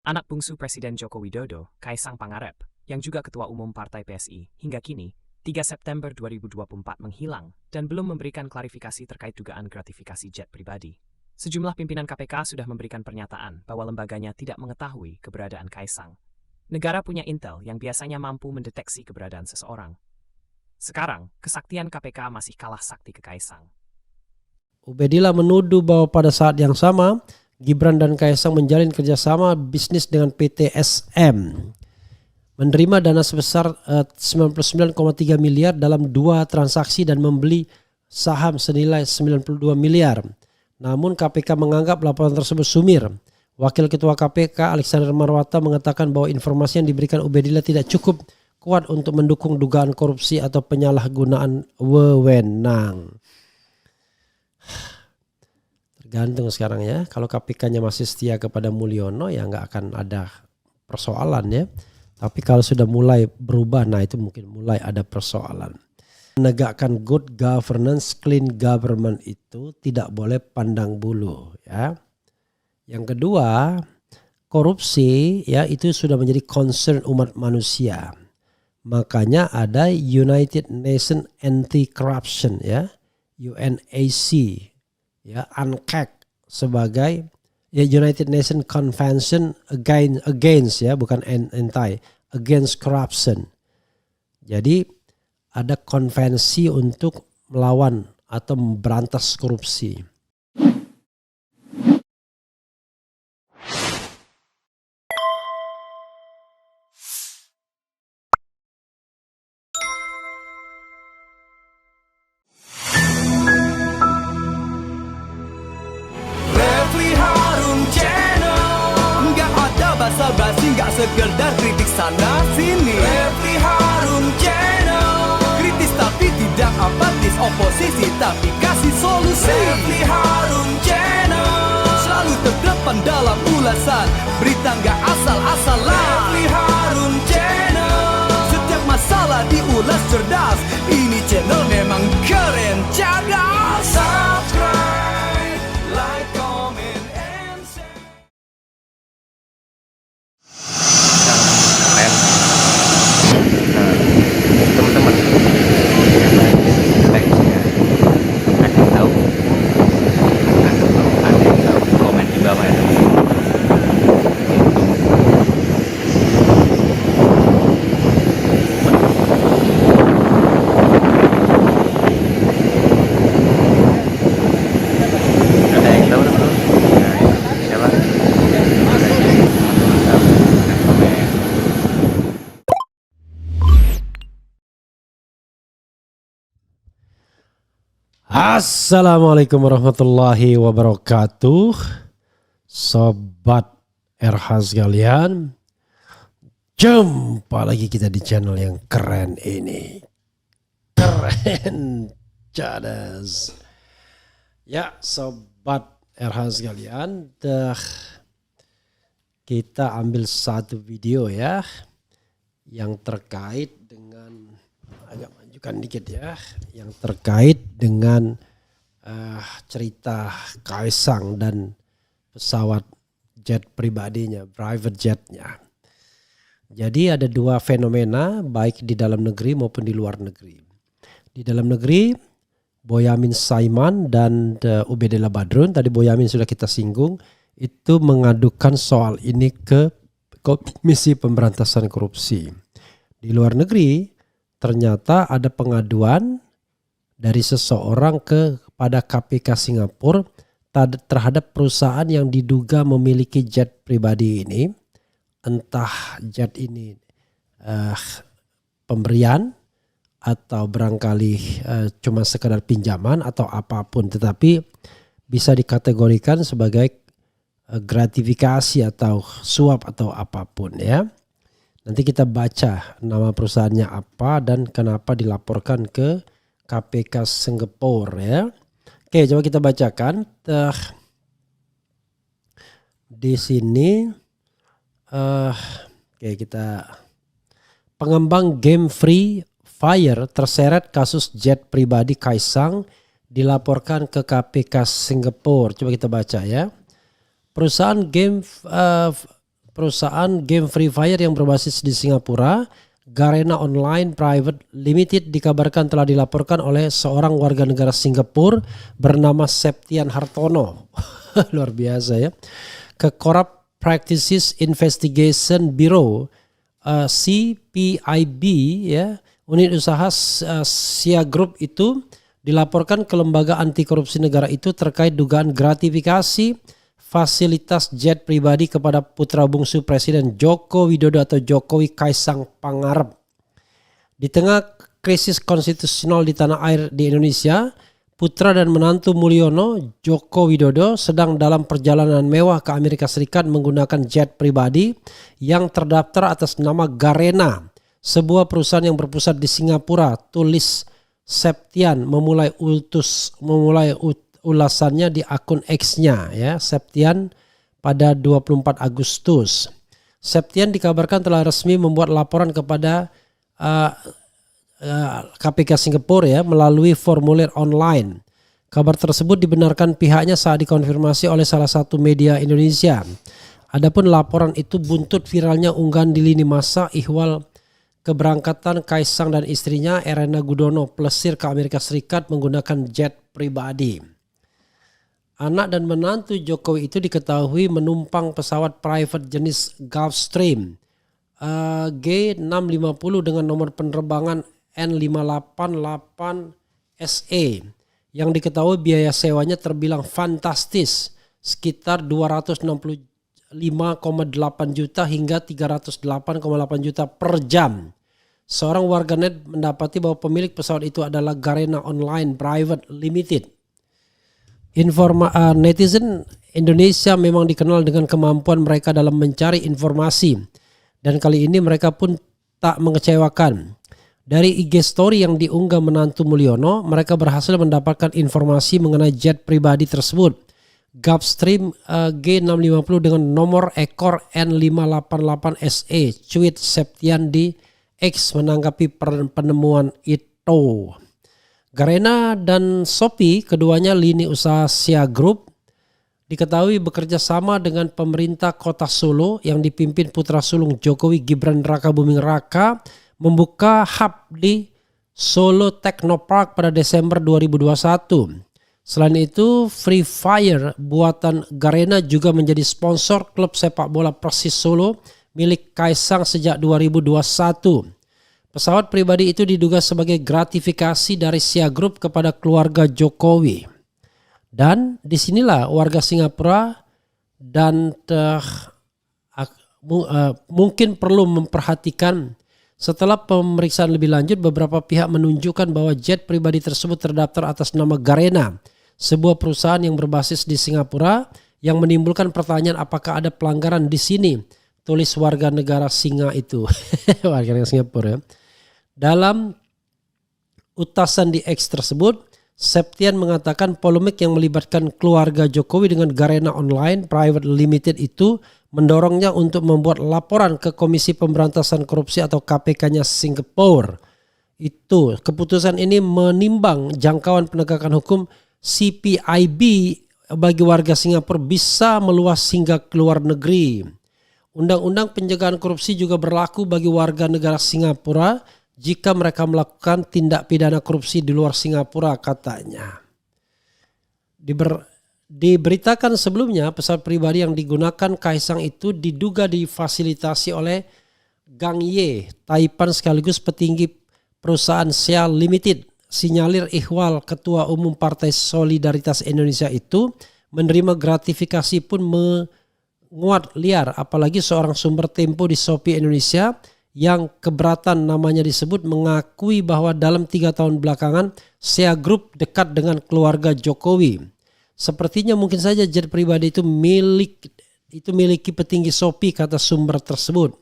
Anak bungsu Presiden Joko Widodo, Kaisang Pangarep, yang juga Ketua Umum Partai PSI, hingga kini, 3 September 2024 menghilang dan belum memberikan klarifikasi terkait dugaan gratifikasi jet pribadi. Sejumlah pimpinan KPK sudah memberikan pernyataan bahwa lembaganya tidak mengetahui keberadaan Kaisang. Negara punya intel yang biasanya mampu mendeteksi keberadaan seseorang. Sekarang, kesaktian KPK masih kalah sakti ke Kaisang. Ubedillah menuduh bahwa pada saat yang sama, Gibran dan Kaisang menjalin kerjasama bisnis dengan PT SM. Menerima dana sebesar 99,3 miliar dalam 2 transaksi dan membeli saham senilai 92 miliar. Namun KPK menganggap laporan tersebut sumir. Wakil Ketua KPK Alexander Marwata mengatakan bahwa informasi yang diberikan Ubedillah tidak cukup kuat untuk mendukung dugaan korupsi atau penyalahgunaan wewenang. Tergantung sekarang ya. Kalau KPK-nya masih setia kepada Mulyono ya nggak akan ada persoalan ya. Tapi kalau sudah mulai berubah, nah itu mungkin mulai ada persoalan. Menegakkan good governance, clean government itu tidak boleh pandang bulu ya. Yang kedua, korupsi ya itu sudah menjadi concern umat manusia. Makanya ada United Nations Anti-Corruption ya, UNAC ya, UNCAC sebagai ya United Nations Convention against ya, bukan anti, against corruption. Jadi ada konvensi untuk melawan atau memberantas korupsi. Basa-basi gak sekedar kritik sana sini. Refli Harun Channel, kritis tapi tidak apatis, oposisi tapi kasih solusi. Refli Harun Channel, selalu terdepan dalam ulasan, berita gak asal-asalan. Refli Harun Channel, setiap masalah diulas cerdas, ini channel memang keren cerdas. Subscribe, like, comment, and share. Teman-teman ada yang tahu komen di bawah ya. Ada yang tahu teman-teman? Siapa? Assalamualaikum warahmatullahi wabarakatuh. Sobat RH sekalian, jumpa lagi kita di channel yang keren ini. Keren cadas. Ya sobat RH sekalian, kita ambil satu video ya yang terkait dengan, agak majukan dikit ya, yang terkait dengan cerita Kaisang dan pesawat jet pribadinya, private jetnya. Jadi ada 2 fenomena baik di dalam negeri maupun di luar negeri. Di dalam negeri Boyamin Saiman dan Ubedillah Badrun, tadi Boyamin sudah kita singgung, itu mengadukan soal ini ke Komisi Pemberantasan Korupsi. Di luar negeri ternyata ada pengaduan dari seseorang kepada KPK Singapura terhadap perusahaan yang diduga memiliki jet pribadi ini. Entah jet ini pemberian atau barangkali cuma sekedar pinjaman atau apapun. Tetapi bisa dikategorikan sebagai gratifikasi atau suap atau apapun ya. Nanti kita baca nama perusahaannya apa dan kenapa dilaporkan ke KPK Singapura ya. Oke, coba kita bacakan. Di sini oke, kita pengembang game Free Fire terseret kasus jet pribadi Kaisang dilaporkan ke KPK Singapura. Coba kita baca ya. Perusahaan game perusahaan game Free Fire yang berbasis di Singapura, Garena Online Private Limited, dikabarkan telah dilaporkan oleh seorang warga negara Singapura bernama Septian Hartono. Luar biasa ya. Ke Corrupt Practices Investigation Bureau, CPIB ya, unit usaha Sia Group itu dilaporkan ke lembaga anti korupsi negara itu terkait dugaan gratifikasi fasilitas jet pribadi kepada putra bungsu Presiden Joko Widodo atau Jokowi, Kaisang Pangarep. Di tengah krisis konstitusional di tanah air di Indonesia, putra dan menantu Mulyono, Joko Widodo, sedang dalam perjalanan mewah ke Amerika Serikat menggunakan jet pribadi yang terdaftar atas nama Garena, sebuah perusahaan yang berpusat di Singapura, tulis Septian memulai ulasannya di akun X-nya ya, Septian pada 24 Agustus. Septian dikabarkan telah resmi membuat laporan kepada KPK Singapura ya melalui formulir online. Kabar tersebut dibenarkan pihaknya saat dikonfirmasi oleh salah satu media Indonesia. Adapun laporan itu buntut viralnya unggahan di lini masa ihwal keberangkatan Kaisang dan istrinya Erina Gudono plesir ke Amerika Serikat menggunakan jet pribadi. Anak dan menantu Jokowi itu diketahui menumpang pesawat private jenis Gulfstream G650 dengan nomor penerbangan N588SE yang diketahui biaya sewanya terbilang fantastis, sekitar 265,8 juta hingga 308,8 juta per jam. Seorang warganet mendapati bahwa pemilik pesawat itu adalah Garena Online Private Limited. Netizen Indonesia memang dikenal dengan kemampuan mereka dalam mencari informasi, dan kali ini mereka pun tak mengecewakan. Dari IG story yang diunggah menantu Mulyono, mereka berhasil mendapatkan informasi mengenai jet pribadi tersebut, Gulfstream G650 dengan nomor ekor N588SE. Cuit Septian di X menanggapi penemuan itu. Garena dan Shopee, keduanya lini usaha Sia Group, diketahui bekerja sama dengan pemerintah kota Solo yang dipimpin putra sulung Jokowi, Gibran Rakabuming Raka, membuka hub di Solo Technopark pada Desember 2021. Selain itu, Free Fire buatan Garena juga menjadi sponsor klub sepak bola Persis Solo milik Kaisang sejak 2021. Pesawat pribadi itu diduga sebagai gratifikasi dari Sia Group kepada keluarga Jokowi. Dan disinilah warga Singapura dan mungkin perlu memperhatikan, setelah pemeriksaan lebih lanjut beberapa pihak menunjukkan bahwa jet pribadi tersebut terdaftar atas nama Garena, sebuah perusahaan yang berbasis di Singapura, yang menimbulkan pertanyaan apakah ada pelanggaran di sini, tulis warga negara Singa itu. Warga negara Singapura ya. Dalam utasan di X tersebut, Septian mengatakan polemik yang melibatkan keluarga Jokowi dengan Garena Online Private Limited itu mendorongnya untuk membuat laporan ke Komisi Pemberantasan Korupsi atau KPK-nya Singapura. Itu keputusan ini menimbang jangkauan penegakan hukum CPIB bagi warga Singapura bisa meluas hingga ke luar negeri. Undang-undang pencegahan korupsi juga berlaku bagi warga negara Singapura jika mereka melakukan tindak pidana korupsi di luar Singapura, katanya. Diberitakan sebelumnya pesawat pribadi yang digunakan Kaisang itu diduga difasilitasi oleh Gang Ye Taipan sekaligus petinggi perusahaan Sia Limited. Sinyalir ihwal Ketua Umum Partai Solidaritas Indonesia itu menerima gratifikasi pun menguat liar, apalagi seorang sumber Tempo di Shopee Indonesia yang keberatan namanya disebut mengakui bahwa dalam 3 tahun belakangan Sia Group dekat dengan keluarga Jokowi. Sepertinya mungkin saja jet pribadi itu miliki petinggi Shopee, kata sumber tersebut.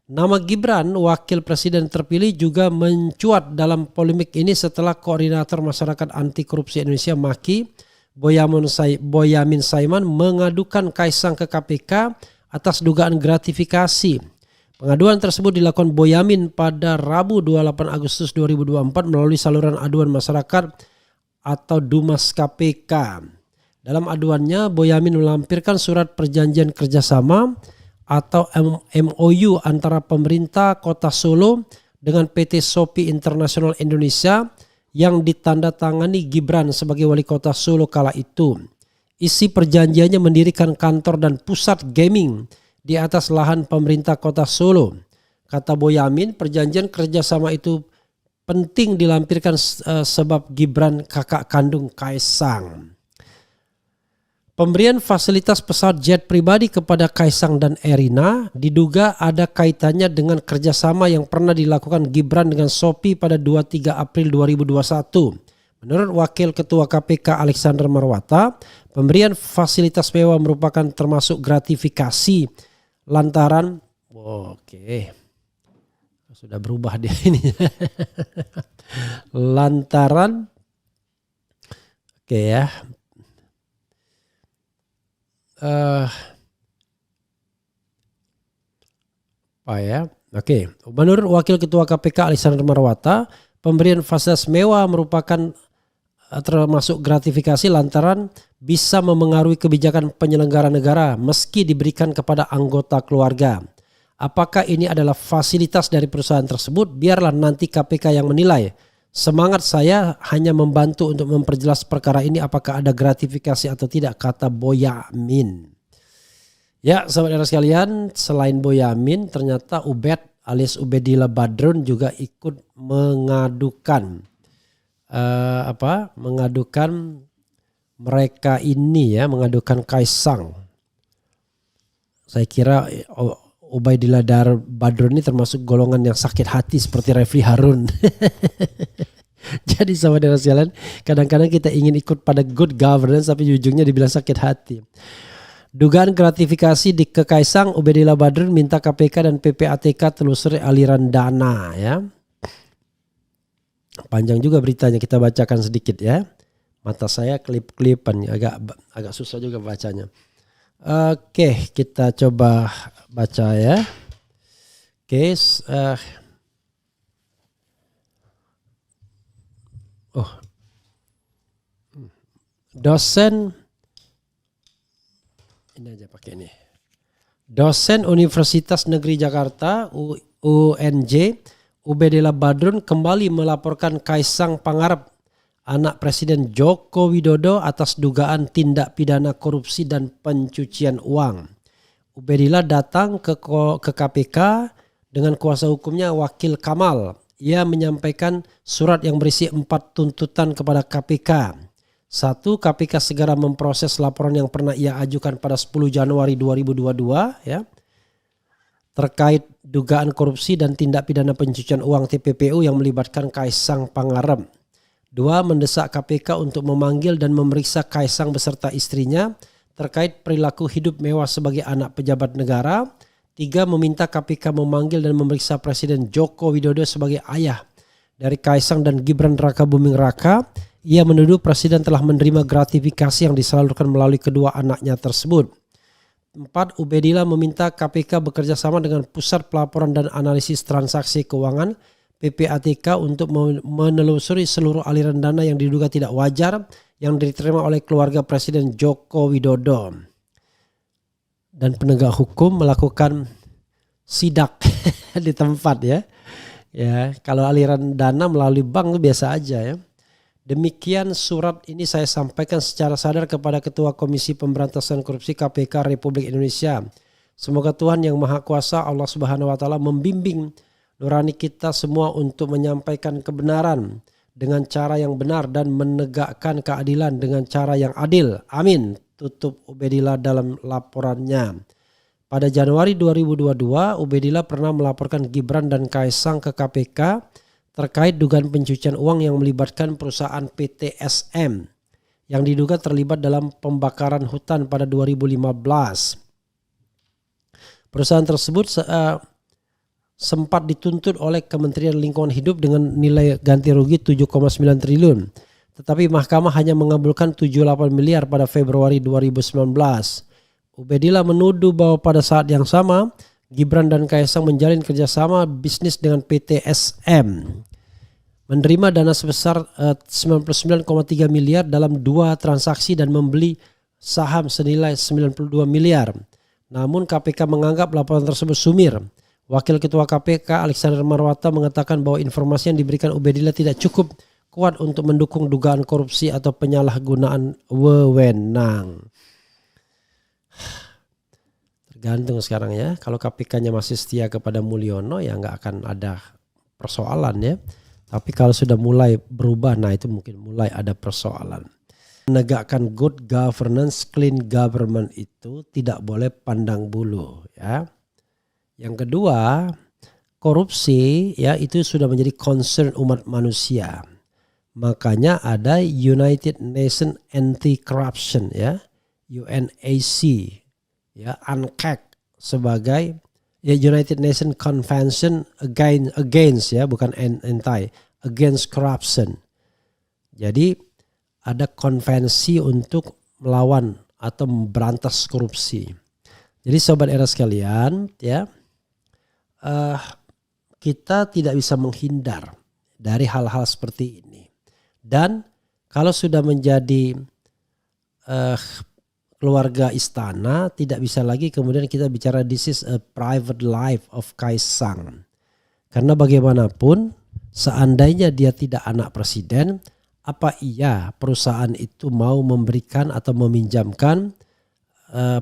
Nama Gibran, wakil presiden terpilih, juga mencuat dalam polemik ini setelah koordinator masyarakat anti korupsi Indonesia Maki, Boyamin Saiman, mengadukan Kaisang ke KPK atas dugaan gratifikasi. Pengaduan tersebut dilakukan Boyamin pada Rabu 28 Agustus 2024 melalui saluran aduan masyarakat atau Dumas KPK. Dalam aduannya, Boyamin melampirkan surat perjanjian kerjasama atau MOU antara pemerintah Kota Solo dengan PT Shopee International Indonesia yang ditandatangani Gibran sebagai wali kota Solo kala itu. Isi perjanjiannya mendirikan kantor dan pusat gaming di atas lahan pemerintah Kota Solo. Kata Boyamin, perjanjian kerjasama itu penting dilampirkan sebab Gibran kakak kandung Kaisang. Pemberian fasilitas pesawat jet pribadi kepada Kaisang dan Erina diduga ada kaitannya dengan kerjasama yang pernah dilakukan Gibran dengan Shopee pada 23 April 2021. Menurut Wakil Ketua KPK Alexander Marwata, pemberian fasilitas mewah merupakan termasuk gratifikasi lantaran sudah berubah dia ini. Lantaran Menurut Wakil Ketua KPK Alexander Marwata, pemberian fasilitas mewah merupakan termasuk gratifikasi lantaran bisa memengaruhi kebijakan penyelenggara negara meski diberikan kepada anggota keluarga. Apakah ini adalah fasilitas dari perusahaan tersebut? Biarlah nanti KPK yang menilai. Semangat saya hanya membantu untuk memperjelas perkara ini apakah ada gratifikasi atau tidak, kata Boyamin. Ya, sahabat sekalian, selain Boyamin ternyata Ubed alias Ubedillah Badrun juga ikut mengadukan mereka ini ya, mengadukan Kaisang. Saya kira Ubedillah Badrun ini termasuk golongan yang sakit hati seperti Refli Harun. Jadi sahabat sekalian, kadang-kadang kita ingin ikut pada good governance tapi ujungnya dibilang sakit hati. Dugaan gratifikasi di ke Kaisang, Ubedillah Badrun minta KPK dan PPATK telusuri aliran dana ya. Panjang juga beritanya, kita bacakan sedikit ya. Mata saya kelip-kelipan, agak susah juga bacanya. Oke, kita coba baca ya. Oke, Dosen Universitas Negeri Jakarta UNJ Ubedillah Badrun kembali melaporkan Kaisang Pangarep, anak Presiden Joko Widodo, atas dugaan tindak pidana korupsi dan pencucian uang. Ubedillah datang ke KPK dengan kuasa hukumnya Wakil Kamal. Ia menyampaikan surat yang berisi 4 tuntutan kepada KPK. 1. KPK segera memproses laporan yang pernah ia ajukan pada 10 Januari 2022 ya, terkait dugaan korupsi dan tindak pidana pencucian uang TPPU yang melibatkan Kaisang Pangarep. 2. Mendesak KPK untuk memanggil dan memeriksa Kaisang beserta istrinya terkait perilaku hidup mewah sebagai anak pejabat negara. 3. Meminta KPK memanggil dan memeriksa Presiden Joko Widodo sebagai ayah dari Kaisang dan Gibran Rakabuming Raka. Ia menuduh Presiden telah menerima gratifikasi yang disalurkan melalui kedua anaknya tersebut. 4. Ubedillah meminta KPK bekerja sama dengan Pusat Pelaporan dan Analisis Transaksi Keuangan PPATK untuk menelusuri seluruh aliran dana yang diduga tidak wajar yang diterima oleh keluarga Presiden Joko Widodo. Dan penegak hukum melakukan sidak di tempat ya. Ya, kalau aliran dana melalui bank itu biasa aja ya. Demikian surat ini saya sampaikan secara sadar kepada Ketua Komisi Pemberantasan Korupsi KPK Republik Indonesia. Semoga Tuhan Yang Maha Kuasa Allah Subhanahu wa taala membimbing nurani kita semua untuk menyampaikan kebenaran dengan cara yang benar dan menegakkan keadilan dengan cara yang adil. Amin. Tutup Ubedillah dalam laporannya. Pada Januari 2022, Ubedillah pernah melaporkan Gibran dan Kaisang ke KPK terkait dugaan pencucian uang yang melibatkan perusahaan PT SM yang diduga terlibat dalam pembakaran hutan pada 2015. Perusahaan tersebut sempat dituntut oleh Kementerian Lingkungan Hidup dengan nilai ganti rugi 7,9 triliun. Tetapi mahkamah hanya mengabulkan 78 miliar pada Februari 2019. Ubedillah menuduh bahwa pada saat yang sama Gibran dan Kaisang menjalin kerjasama bisnis dengan PT SM. Menerima dana sebesar 99,3 miliar dalam 2 transaksi dan membeli saham senilai 92 miliar. Namun KPK menganggap laporan tersebut sumir. Wakil Ketua KPK Alexander Marwata mengatakan bahwa informasi yang diberikan Ubedillah tidak cukup kuat untuk mendukung dugaan korupsi atau penyalahgunaan wewenang. Tergantung sekarang ya. Kalau KPK-nya masih setia kepada Mulyono ya nggak akan ada persoalan ya. Tapi kalau sudah mulai berubah, nah itu mungkin mulai ada persoalan. Menegakkan good governance, clean government itu tidak boleh pandang bulu ya. Yang kedua, korupsi ya itu sudah menjadi concern umat manusia. Makanya ada United Nations Anti-Corruption ya, UNAC ya, UNCAC sebagai ya United Nations Convention against ya, bukan anti, against corruption. Jadi ada konvensi untuk melawan atau memberantas korupsi. Jadi sobat era sekalian ya, kita tidak bisa menghindar dari hal-hal seperti ini. Dan kalau sudah menjadi keluarga istana, tidak bisa lagi kemudian kita bicara this is a private life of Kaisang. Karena bagaimanapun seandainya dia tidak anak presiden, apa iya perusahaan itu mau memberikan atau meminjamkan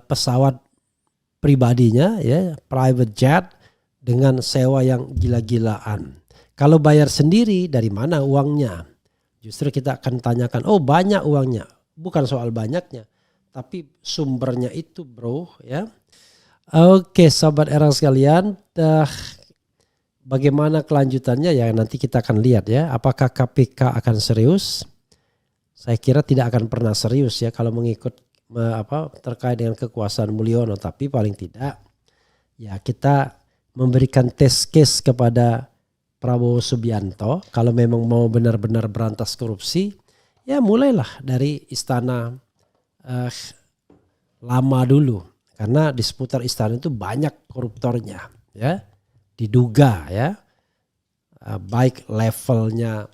pesawat pribadinya ya, private jet dengan sewa yang gila-gilaan. Kalau bayar sendiri dari mana uangnya? Justru kita akan tanyakan, oh banyak uangnya. Bukan soal banyaknya, tapi sumbernya itu bro ya. Oke sobat era sekalian, bagaimana kelanjutannya ya nanti kita akan lihat ya. Apakah KPK akan serius? Saya kira tidak akan pernah serius ya kalau mengikut terkait dengan kekuasaan Mulyono. Tapi paling tidak ya kita memberikan test case kepada Prabowo Subianto. Kalau memang mau benar-benar berantas korupsi, ya mulailah dari istana lama dulu. Karena di seputar istana itu banyak koruptornya ya. Diduga ya, baik levelnya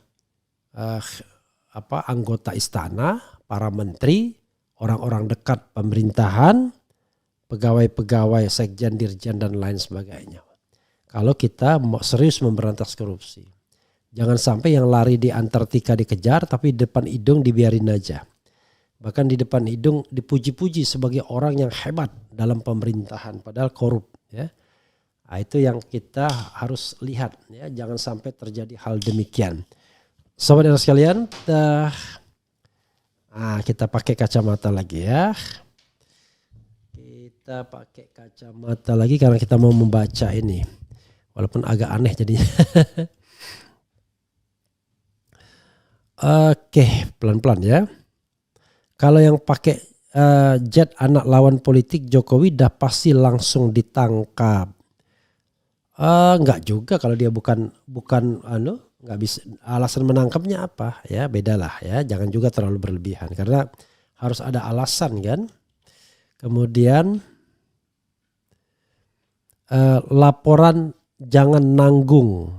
anggota istana, para menteri, orang-orang dekat pemerintahan, pegawai-pegawai sekjen, dirjen dan lain sebagainya. Kalau kita mau serius memberantas korupsi, jangan sampai yang lari di Antartika dikejar tapi depan hidung dibiarin aja. Bahkan di depan hidung dipuji-puji sebagai orang yang hebat dalam pemerintahan padahal korup ya. Nah, itu yang kita harus lihat ya, jangan sampai terjadi hal demikian. Sobat dan sekalian, kita pakai kacamata lagi ya. Kita pakai kacamata lagi karena kita mau membaca ini. Walaupun agak aneh jadinya. Oke, pelan-pelan ya. Kalau yang pakai jet anak lawan politik Jokowi dah pasti langsung ditangkap. Enggak juga kalau dia bukan nggak bisa, alasan menangkapnya apa ya, bedalah ya, jangan juga terlalu berlebihan karena harus ada alasan kan. Kemudian laporan jangan nanggung.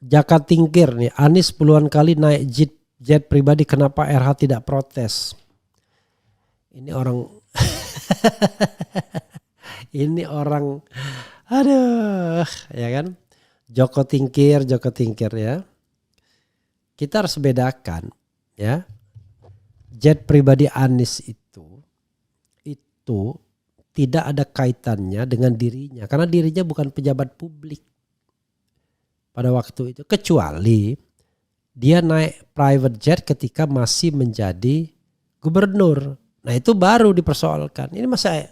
Jaka Tingkir nih, Anies puluhan kali naik jet pribadi, kenapa RH tidak protes? Ini orang ini orang aduh ya kan. Joko Tingkir ya. Kita harus bedakan ya. Jet pribadi Anies itu tidak ada kaitannya dengan dirinya. Karena dirinya bukan pejabat publik pada waktu itu. Kecuali dia naik private jet ketika masih menjadi gubernur. Nah itu baru dipersoalkan. Ini masa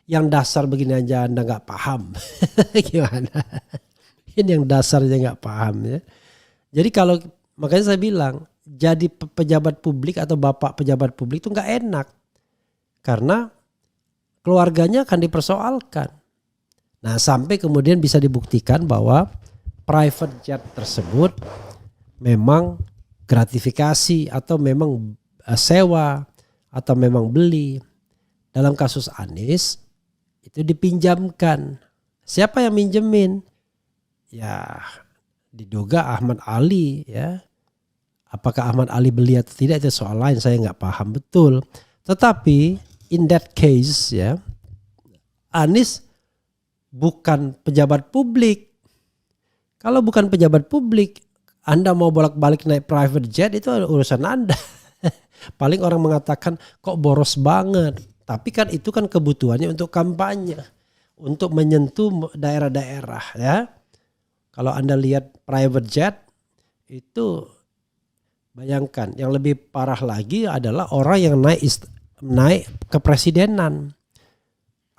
yang dasar begini aja Anda gak paham. Gimana? Ini yang dasarnya gak paham ya. Jadi kalau, makanya saya bilang, jadi pejabat publik atau bapak pejabat publik itu gak enak. Karena keluarganya akan dipersoalkan. Nah sampai kemudian bisa dibuktikan bahwa private jet tersebut memang gratifikasi atau memang sewa atau memang beli. Dalam kasus Anies itu dipinjamkan. Siapa yang minjemin? Ya diduga Ahmad Ali ya. Apakah Ahmad Ali beli atau tidak itu soal lain, saya nggak paham betul. Tetapi in that case ya, Anies bukan pejabat publik. Kalau bukan pejabat publik, Anda mau bolak-balik naik private jet itu urusan Anda. Paling orang mengatakan kok boros banget. Tapi kan itu kan kebutuhannya untuk kampanye. Untuk menyentuh daerah-daerah ya. Kalau Anda lihat private jet itu bayangkan. Yang lebih parah lagi adalah orang yang naik kepresidenan.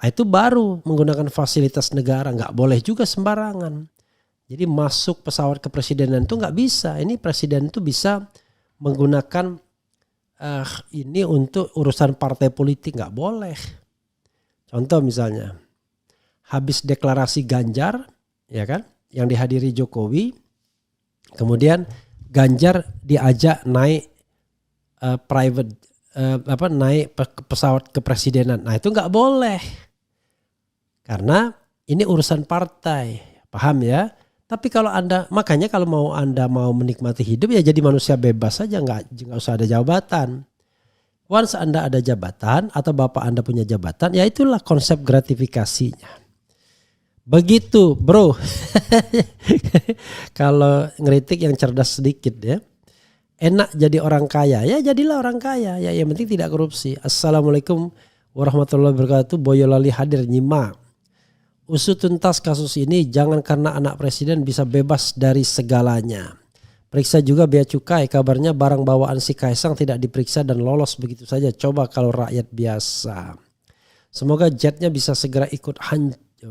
Itu baru menggunakan fasilitas negara. Nggak boleh juga sembarangan. Jadi masuk pesawat kepresidenan itu nggak bisa. Ini presiden itu bisa menggunakan ini untuk urusan partai politik, nggak boleh. Contoh misalnya, habis deklarasi Ganjar, ya kan, yang dihadiri Jokowi, kemudian Ganjar diajak naik naik pesawat kepresidenan. Nah itu nggak boleh, karena ini urusan partai, paham ya? Tapi kalau makanya kalau Anda mau menikmati hidup ya jadi manusia bebas saja, nggak usah ada jabatan. Once Anda ada jabatan atau bapak Anda punya jabatan, ya itulah konsep gratifikasinya. Begitu bro. Kalau ngeritik yang cerdas sedikit ya. Enak jadi orang kaya, ya jadilah orang kaya. Ya yang penting tidak korupsi. Assalamualaikum warahmatullahi wabarakatuh. Boyolali hadir nyimak. Usut tuntas kasus ini, jangan karena anak presiden bisa bebas dari segalanya. Periksa juga bea cukai, kabarnya barang bawaan si Kaisang tidak diperiksa dan lolos begitu saja. Coba kalau rakyat biasa. Semoga jetnya bisa segera ikut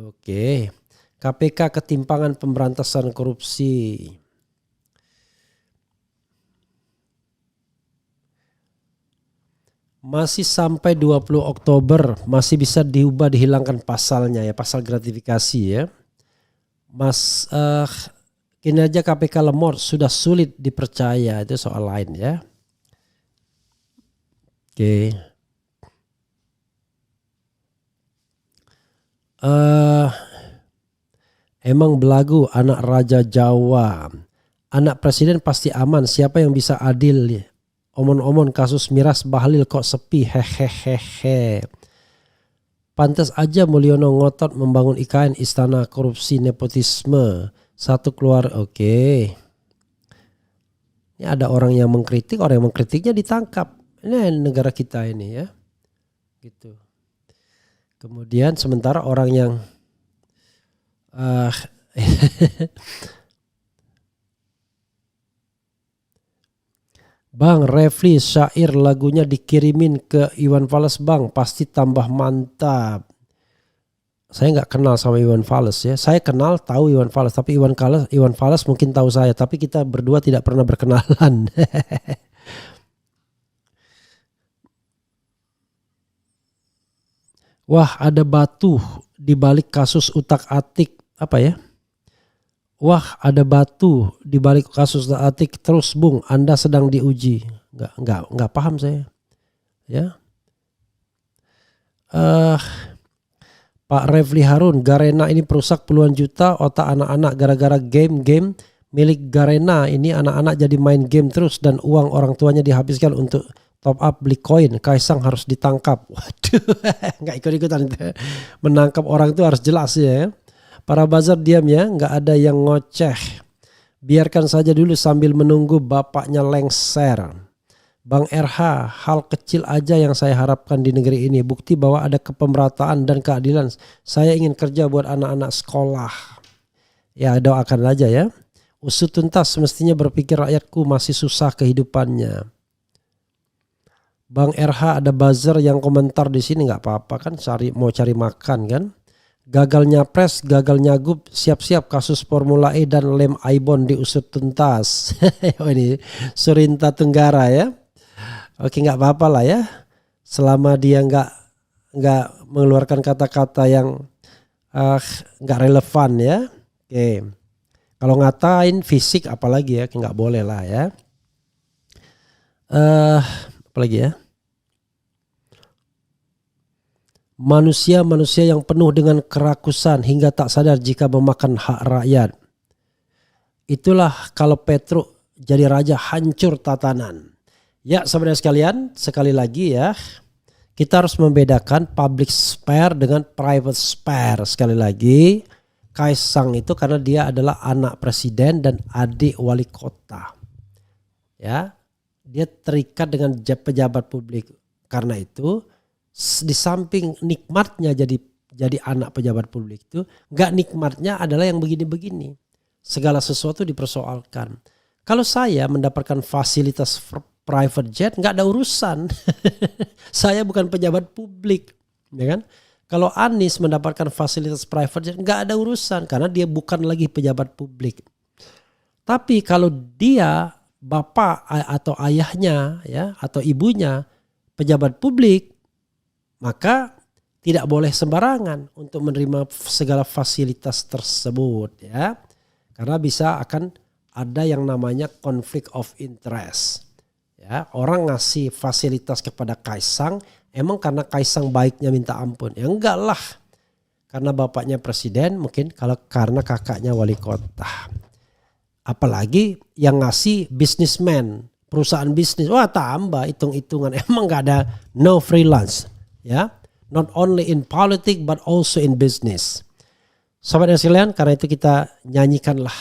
Oke. KPK ketimpangan pemberantasan korupsi. Masih sampai 20 Oktober masih bisa diubah, dihilangkan pasalnya ya, pasal gratifikasi ya. Kinerja KPK lemot, sudah sulit dipercaya, itu soal lain ya. Oke. Emang belagu anak Raja Jawa. Anak presiden pasti aman, siapa yang bisa adil ya? Omon-omon kasus miras Bahlil kok sepi, hehehehe. Pantas aja Mulyono ngotot membangun IKN, istana korupsi nepotisme. Satu keluar, oke. Ini ada orang yang mengkritik, orang yang mengkritiknya ditangkap. Ini negara kita ini ya. Gitu. Kemudian sementara orang yang Bang Refli syair lagunya dikirimin ke Iwan Fals bang, pasti tambah mantap. Saya nggak kenal sama Iwan Fals ya. Saya kenal tahu Iwan Fals, tapi Iwan Fals mungkin tahu saya, tapi kita berdua tidak pernah berkenalan. Wah, ada batu di balik kasus utak-atik apa ya? Wah, ada batu di balik kasus utak-atik. Terus Bung, Anda sedang diuji. Enggak paham saya. Ya. Pak Refli Harun, Garena ini perusak puluhan juta otak anak-anak gara-gara game milik Garena. Ini anak-anak jadi main game terus dan uang orang tuanya dihabiskan untuk top up beli koin. Kaisang harus ditangkap. Waduh, nggak ikut-ikutan. Menangkap orang itu harus jelas ya. Para buzzer diam ya, nggak ada yang ngoceh. Biarkan saja dulu sambil menunggu bapaknya lengser. Bang RH, hal kecil aja yang saya harapkan di negeri ini. Bukti bahwa ada kepemerataan dan keadilan. Saya ingin kerja buat anak-anak sekolah. Ya doakan aja ya. Usut tuntas semestinya berpikir rakyatku masih susah kehidupannya. Bang RH ada buzzer yang komentar di sini, nggak apa-apa kan, mau cari makan kan. Gagal nyapres, gagal nyagup, siap-siap kasus Formula E dan lem Aibon diusut tuntas. Ini Surinta Tenggara ya. Oke, nggak apa-apa lah ya. Selama dia nggak mengeluarkan kata-kata yang nggak relevan ya. Oke. Kalau ngatain fisik apalagi ya, nggak boleh lah ya. Apalagi ya. Manusia-manusia yang penuh dengan kerakusan hingga tak sadar jika memakan hak rakyat. Itulah kalau Petruk jadi raja hancur tatanan. Ya saudara sekalian, sekali lagi ya, kita harus membedakan public sphere dengan private sphere. Sekali lagi, Kaisang itu karena dia adalah anak presiden dan adik wali kota. Ya, dia terikat dengan pejabat publik. Karena itu, di samping nikmatnya jadi anak pejabat publik itu, nggak nikmatnya adalah yang begini-begini. Segala sesuatu dipersoalkan. Kalau saya mendapatkan fasilitas private jet, nggak ada urusan. Saya bukan pejabat publik, ya kan? Kalau Anies mendapatkan fasilitas private jet, nggak ada urusan karena dia bukan lagi pejabat publik. Tapi kalau dia bapak atau ayahnya, ya, atau ibunya pejabat publik, maka tidak boleh sembarangan untuk menerima segala fasilitas tersebut, ya, karena bisa akan ada yang namanya conflict of interest. Ya, orang ngasih fasilitas kepada Kaisang emang karena Kaisang baiknya minta ampun. Ya enggak lah. Karena bapaknya presiden, mungkin kalau karena kakaknya wali kota. Apalagi yang ngasih businessman, perusahaan bisnis. Wah, tambah hitung-hitungan. Emang enggak ada no freelance, ya. Not only in politics but also in business. Sobat dan sekalian, karena itu kita nyanyikanlah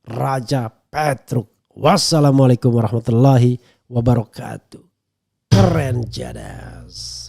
Raja Petruk. Wassalamualaikum warahmatullahi wabarakatuh. Keren jadas.